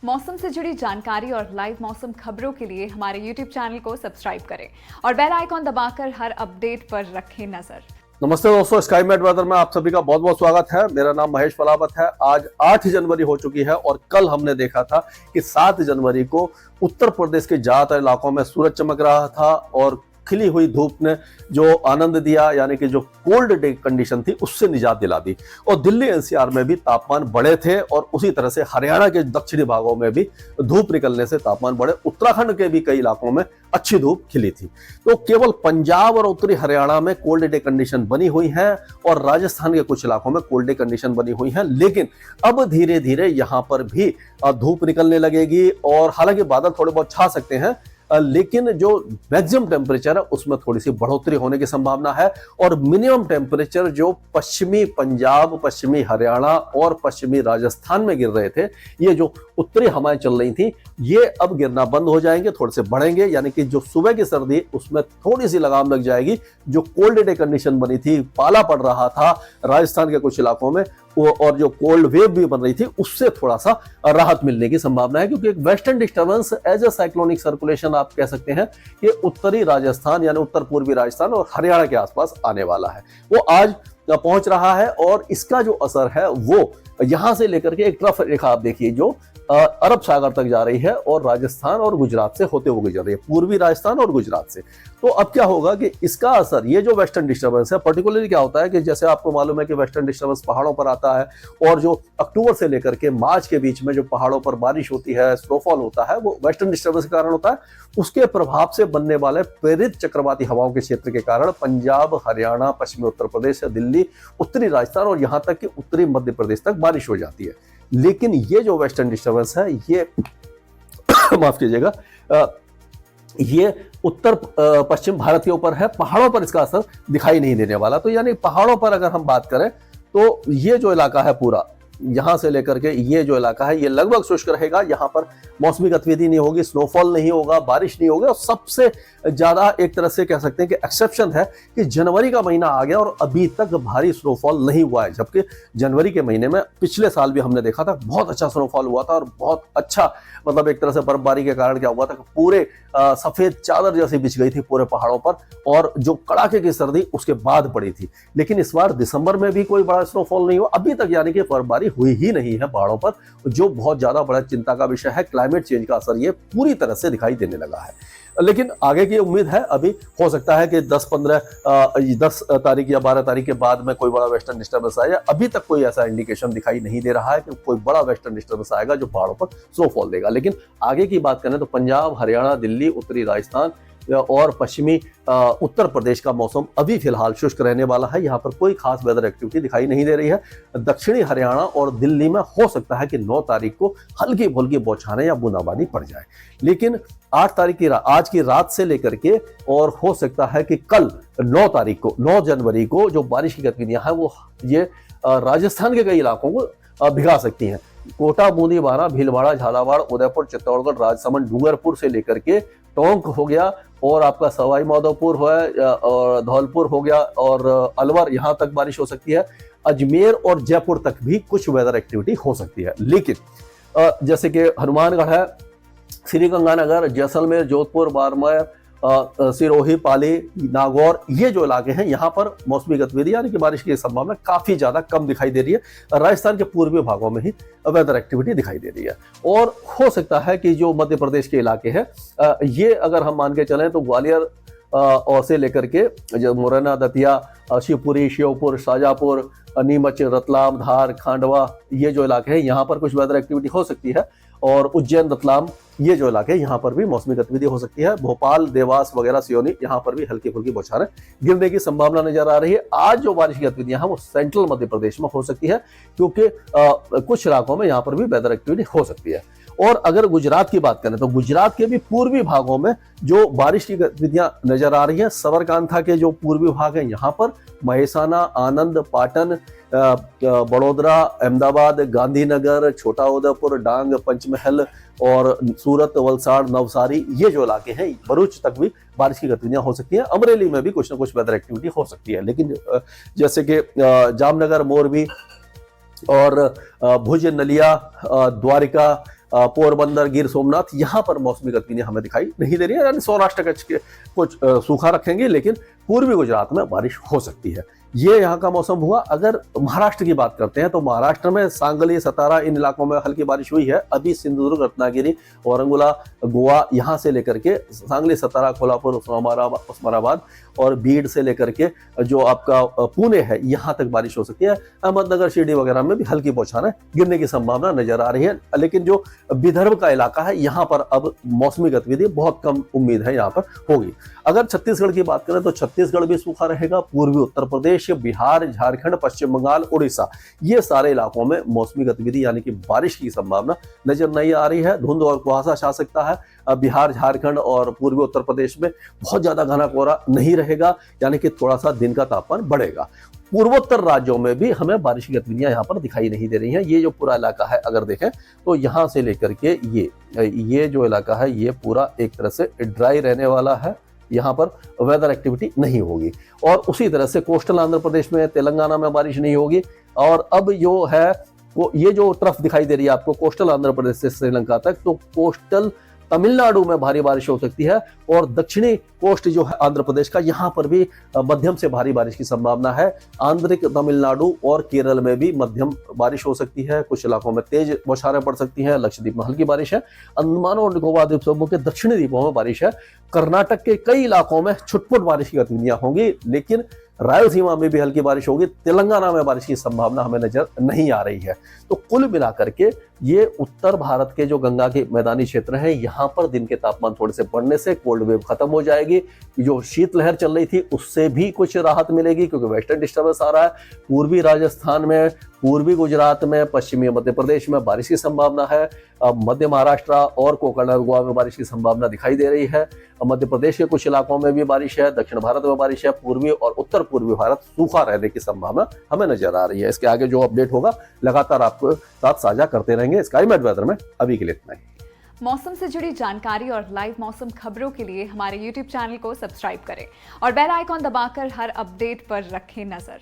मौसम से जुड़ी जानकारी और लाइव मौसम खबरों के लिए हमारे YouTube चैनल को सब्सक्राइब करें और बेल आइकॉन दबाकर हर अपडेट पर रखें नजर। नमस्ते दोस्तों, स्काई मेट वेदर में आप सभी का बहुत बहुत स्वागत है। मेरा नाम महेश पलावत है। आज 8 जनवरी हो चुकी है और कल हमने देखा था कि 7 जनवरी को उत्तर प्रदेश के ज्यादातर इलाकों में सूरज चमक रहा था और खिली हुई धूप ने जो आनंद दिया, यानी कि जो कोल्ड डे कंडीशन थी उससे निजात दिला दी। और दिल्ली एनसीआर में भी तापमान बढ़े थे और उसी तरह से हरियाणा के दक्षिणी भागों में भी धूप निकलने से तापमान बढ़े। उत्तराखंड के भी कई इलाकों में अच्छी धूप खिली थी। तो केवल पंजाब और उत्तरी हरियाणा में कोल्ड डे कंडीशन बनी हुई है और राजस्थान के कुछ इलाकों में कोल्ड डे कंडीशन बनी हुई है। लेकिन अब धीरे धीरे यहां पर भी धूप निकलने लगेगी और हालांकि बादल थोड़े बहुत छा सकते हैं, लेकिन जो मैक्सिमम टेम्परेचर है उसमें थोड़ी सी बढ़ोतरी होने की संभावना है। और मिनिमम टेम्परेचर जो पश्चिमी पंजाब, पश्चिमी हरियाणा और पश्चिमी राजस्थान में गिर रहे थे, ये जो उत्तरी हवाएं चल रही थी, ये अब गिरना बंद हो जाएंगे, थोड़े से बढ़ेंगे। यानी कि जो सुबह की सर्दी उसमें थोड़ी सी लगाम लग जाएगी। जो कोल्ड डे कंडीशन बनी थी, पाला पड़ रहा था राजस्थान के कुछ इलाकों में, और जो कोल्ड वेव भी बन रही थी, उससे थोड़ा सा राहत मिलने की संभावना है। क्योंकि एक western disturbance as a cyclonic circulation आप कह सकते हैं कि उत्तरी राजस्थान यानी उत्तर पूर्वी राजस्थान और हरियाणा के आसपास आने वाला है। वो आज पहुंच रहा है और इसका जो असर है वो यहां से लेकर के एक ट्रफ रेखा आप देखिए जो अरब सागर तक जा रही है और राजस्थान और गुजरात से होते हुए गुजर रही है, पूर्वी राजस्थान और गुजरात से। तो अब क्या होगा कि इसका असर, ये जो वेस्टर्न डिस्टर्बेंस है, पर्टिकुलरली क्या होता है कि जैसे आपको मालूम है कि वेस्टर्न डिस्टर्बेंस पहाड़ों पर आता है और जो अक्टूबर से लेकर के मार्च के बीच में जो पहाड़ों पर बारिश होती है, स्नोफॉल होता है, वो वेस्टर्न डिस्टर्बेंस के कारण होता है। उसके प्रभाव से बनने वाले प्रेरित चक्रवाती हवाओं के क्षेत्र के कारण पंजाब, हरियाणा, पश्चिमी उत्तर प्रदेश, दिल्ली, उत्तरी राजस्थान और यहां तक कि उत्तरी मध्य प्रदेश तक बारिश हो जाती है। लेकिन ये जो वेस्टर्न डिस्टर्बेंस है, ये माफ कीजिएगा, ये उत्तर पश्चिम भारत के ऊपर है, पहाड़ों पर इसका असर दिखाई नहीं देने वाला। तो यानी पहाड़ों पर अगर हम बात करें तो ये जो इलाका है पूरा, यहां से लेकर के ये जो इलाका है, ये लगभग शुष्क रहेगा। यहां पर मौसमी गतिविधि नहीं होगी, स्नोफॉल नहीं होगा, बारिश नहीं होगी। और सबसे ज्यादा एक तरह से कह सकते हैं कि एक्सेप्शन है कि जनवरी का महीना आ गया और अभी तक भारी स्नोफॉल नहीं हुआ है। जबकि जनवरी के महीने में पिछले साल भी हमने देखा था बहुत अच्छा स्नोफॉल हुआ था और बहुत अच्छा, मतलब एक तरह से बर्फबारी के कारण क्या हुआ था कि पूरे सफेद चादर जैसी बिछ गई थी पूरे पहाड़ों पर, और जो कड़ाके की सर्दी उसके बाद पड़ी थी। लेकिन इस बार दिसंबर में भी कोई बड़ा स्नोफॉल नहीं हुआ अभी तक, यानी कि बर्फबारी हुई ही नहीं है पहाड़ों पर, जो बहुत ज्यादा बड़ा चिंता का विषय है। क्लाइमेट चेंज का असर ये पूरी तरह से दिखाई देने लगा है। लेकिन आगे की उम्मीद है, अभी हो सकता है कि 10 तारीख या 12 तारीख के बाद में कोई बड़ा वेस्टर्न डिस्टर्बेंस आए। अभी तक कोई ऐसा इंडिकेशन दिखाई नहीं दे रहा है कि कोई बड़ा वेस्टर्न डिस्टर्बेंस आएगा जो पहाड़ों पर स्नोफॉल देगा। लेकिन आगे की बात करें तो पंजाब, हरियाणा, दिल्ली, उत्तरी राजस्थान और पश्चिमी उत्तर प्रदेश का मौसम अभी फिलहाल शुष्क रहने वाला है। यहाँ पर कोई खास वेदर एक्टिविटी दिखाई नहीं दे रही है। दक्षिणी हरियाणा और दिल्ली में हो सकता है कि 9 तारीख को हल्की फुल्की बौछारें या बूंदाबांदी पड़ जाए। लेकिन 8 तारीख की आज की रात से लेकर के और हो सकता है कि कल 9 तारीख को, 9 जनवरी को जो बारिश की गतिविधियां हैं वो ये राजस्थान के कई इलाकों को भिगा सकती हैं। कोटा, बूंदी, बारा, भीलवाड़ा, झालावाड़, उदयपुर, चित्तौड़गढ़, राजसमंद, डूंगरपुर से लेकर के टोंक हो गया और आपका सवाई माधोपुर हो और धौलपुर हो गया और अलवर, यहां तक बारिश हो सकती है। अजमेर और जयपुर तक भी कुछ वेदर एक्टिविटी हो सकती है। लेकिन जैसे कि हनुमानगढ़ है, श्रीगंगानगर, जैसलमेर, जोधपुर, बाड़मेर, सिरोही, पाली, नागौर, ये जो इलाके हैं यहाँ पर मौसमी गतिविधि यानी कि बारिश की संभावना काफी ज्यादा कम दिखाई दे रही है। राजस्थान के पूर्वी भागों में ही वेदर एक्टिविटी दिखाई दे रही है। और हो सकता है कि जो मध्य प्रदेश के इलाके हैं, ये अगर हम मान के चलें तो ग्वालियर और से लेकर के जो मुरैना, दतिया, शिवपुरी, श्योपुर, शाजापुर, नीमच, रतलाम, धार, खांडवा, ये जो इलाके हैं यहाँ पर कुछ वेदर एक्टिविटी हो सकती है। और उज्जैन, रतलाम, ये जो इलाके हैं यहाँ पर भी मौसमी गतिविधि हो सकती है। भोपाल, देवास वगैरह, सियोनी, यहाँ पर भी हल्की फुल्की बौछारें गिरने की संभावना नजर आ रही है। आज जो बारिश की गतिविधियां हैं वो सेंट्रल मध्य प्रदेश में हो सकती है, क्योंकि कुछ इलाकों में यहाँ पर भी वेदर एक्टिविटी हो सकती है। और अगर गुजरात की बात करें तो गुजरात के भी पूर्वी भागों में जो बारिश की गतिविधियां नजर आ रही हैं, सबरकांठा के जो पूर्वी भाग हैं यहाँ पर महेसाना, आनंद, पाटन, बड़ोदरा, अहमदाबाद, गांधीनगर, छोटा उदेपुर, डांग, पंचमहल और सूरत, वलसाड़, नवसारी, ये जो इलाके हैं, भरूच तक भी बारिश की गतिविधियां हो सकती हैं। अमरेली में भी कुछ ना कुछ वेदर एक्टिविटी हो सकती है। लेकिन जैसे कि जामनगर, मोरबी और भुज, नलिया, द्वारिका, पोरबंदर, गिर सोमनाथ, यहाँ पर मौसमी गतिविधियां हमें दिखाई नहीं दे रही है। यानी सौराष्ट्र कच्छ के कुछ सूखा रखेंगे, लेकिन पूर्वी गुजरात में बारिश हो सकती है। ये यहाँ का मौसम हुआ। अगर महाराष्ट्र की बात करते हैं तो महाराष्ट्र में सांगली, सतारा, इन इलाकों में हल्की बारिश हुई है। अभी सिंधुदुर्ग, रत्नागिरी, औरंगुला, गोवा, यहाँ से लेकर के सांगली, सतारा, कोल्हापुर, उस्मानाबाद और बीड से लेकर के जो आपका पुणे है, यहाँ तक बारिश हो सकती है। अहमदनगर, शिरडी वगैरह में भी हल्की बौछारें गिरने की संभावना नजर आ रही है। लेकिन जो विदर्भ का इलाका है, यहाँ पर अब मौसमी गतिविधि बहुत कम उम्मीद है यहाँ पर होगी। अगर छत्तीसगढ़ की बात करें तो छत्तीसगढ़ भी सूखा रहेगा। पूर्वी उत्तर प्रदेश, बिहार, झारखंड, पश्चिम बंगाल, उड़ीसा, ये सारे इलाकों में मौसमी गतिविधि यानी कि बारिश की संभावना नजर नहीं आ रही है। धुंध और कुहासा छा सकता है। बिहार, झारखंड और पूर्वी उत्तर प्रदेश में बहुत ज्यादा घना कोहरा नहीं रहेगा, यानी कि थोड़ा सा दिन का तापमान बढ़ेगा। पूर्वोत्तर राज्यों में भी हमें बारिश की गतिविधियां यहाँ पर दिखाई नहीं दे रही हैं। ये जो पूरा इलाका है अगर देखें तो यहाँ से लेकर के ये जो इलाका है, ये पूरा एक तरह से ड्राई रहने वाला है। यहाँ पर वेदर एक्टिविटी नहीं होगी। और उसी तरह से कोस्टल आंध्र प्रदेश में, तेलंगाना में बारिश नहीं होगी। और अब जो है वो ये जो तरफ दिखाई दे रही है आपको कोस्टल आंध्र प्रदेश से श्रीलंका तक, तो कोस्टल तमिलनाडु में भारी बारिश हो सकती है। और दक्षिणी कोस्ट जो है आंध्र प्रदेश का, यहाँ पर भी मध्यम से भारी बारिश की संभावना है। आंतरिक तमिलनाडु और केरल में भी मध्यम बारिश हो सकती है। कुछ इलाकों में तेज बौछारें पड़ सकती हैं। लक्षद्वीप में हल्की बारिश है। अंडमान और निकोबार द्वीप समूह के दक्षिणी द्वीपों में बारिश है। कर्नाटक के कई इलाकों में छुटपुट बारिश की गतिविधियां होंगी, लेकिन रायलसीमा में भी हल्की बारिश होगी। तेलंगाना में बारिश की संभावना हमें नजर नहीं आ रही है। तो कुल मिलाकर के ये उत्तर भारत के जो गंगा के मैदानी क्षेत्र हैं, यहाँ पर दिन के तापमान थोड़े से बढ़ने से कोल्ड वेव खत्म हो जाएगी। जो शीतलहर चल रही थी उससे भी कुछ राहत मिलेगी, क्योंकि वेस्टर्न डिस्टर्बेंस आ रहा है। पूर्वी राजस्थान में, पूर्वी गुजरात में, पश्चिमी मध्य प्रदेश में बारिश की संभावना है। मध्य महाराष्ट्र और कोकण और गोवा में बारिश की संभावना दिखाई दे रही है। मध्य प्रदेश के कुछ इलाकों में भी बारिश है। दक्षिण भारत में बारिश है। पूर्वी और उत्तर पूर्वी भारत सूखा रहने की संभावना हमें नजर आ रही है। इसके आगे जो अपडेट होगा लगातार आपको साथ साझा करते रहेंगे स्काई मैट वेदर में। अभी के लिए इतना ही। मौसम से जुड़ी जानकारी और लाइव मौसम खबरों के लिए हमारे YouTube चैनल को सब्सक्राइब करें और बेल आइकॉन दबाकर हर अपडेट पर रखें नजर।